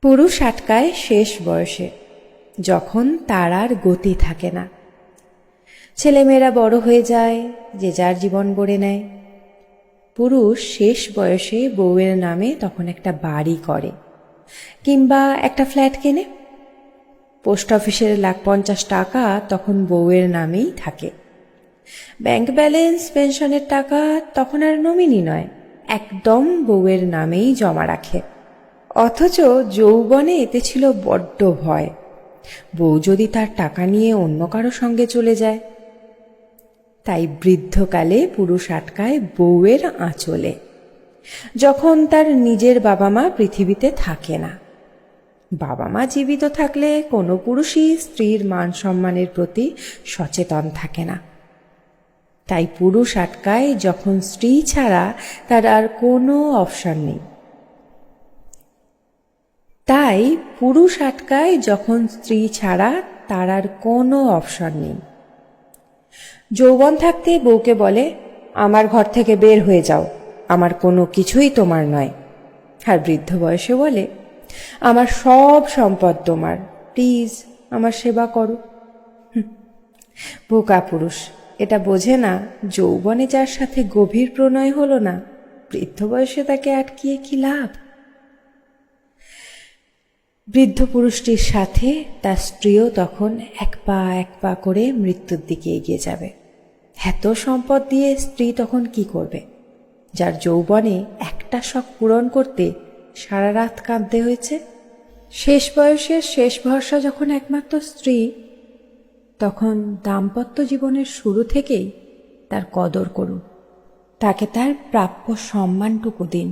পুরুষ আটকায় শেষ বয়সে, যখন তার আর গতি থাকে না। ছেলেমেয়েরা বড় হয়ে যায়, যে যার জীবন গড়ে নেয়। পুরুষ শেষ বয়সে বউয়ের নামে তখন একটা বাড়ি করে কিংবা একটা ফ্ল্যাট কেনে। পোস্ট অফিসের 1,50,000 টাকা তখন বউয়ের নামেই থাকে। ব্যাংক ব্যালেন্স, পেনশনের টাকা তখন আর নমিনি নয়, একদম বউয়ের নামেই জমা রাখে। অথচ যৌবনে এতে ছিল বড্ড ভয়, বউ যদি তার টাকা নিয়ে অন্য কারো সঙ্গে চলে যায়। তাই বৃদ্ধকালে পুরুষ আটকায় বউয়ের আঁচলে, যখন তার নিজের বাবা মা পৃথিবীতে থাকে না। বাবা মা জীবিত থাকলে কোনো পুরুষই স্ত্রীর মান সম্মানের প্রতি সচেতন থাকে না। তাই পুরুষ আটকায় যখন স্ত্রী ছাড়া তার আর কোনো অপশন নেই। তাই পুরুষ আটকায় যখন স্ত্রী ছাড়া তার আর কোনো অপশন নেই। যৌবন থাকতে বউকে বলে, আমার ঘর থেকে বের হয়ে যাও, আমার কোনো কিছুই তোমার নয়। আর বৃদ্ধ বয়সে বলে, আমার সব সম্পদ তোমার, প্লিজ আমার সেবা করো। বোকা পুরুষ এটা বোঝে না, যৌবনে যার সাথে গভীর প্রণয় হলো না, বৃদ্ধ বয়সে তাকে আটকিয়ে কি লাভ। বৃদ্ধ পুরুষটির সাথে তার স্ত্রীও তখন এক পা করে মৃত্যুর দিকে এগিয়ে যাবে। এত সম্পদ দিয়ে স্ত্রী তখন কি করবে, যার যৌবনে একটা শখ পূরণ করতে সারা রাত কাঁদতে হয়েছে? শেষ বয়সের শেষ ভরসা যখন একমাত্র স্ত্রী, তখন দাম্পত্য জীবনের শুরু থেকেই তার কদর করুন, তাকে তার প্রাপ্য সম্মানটুকু দিন।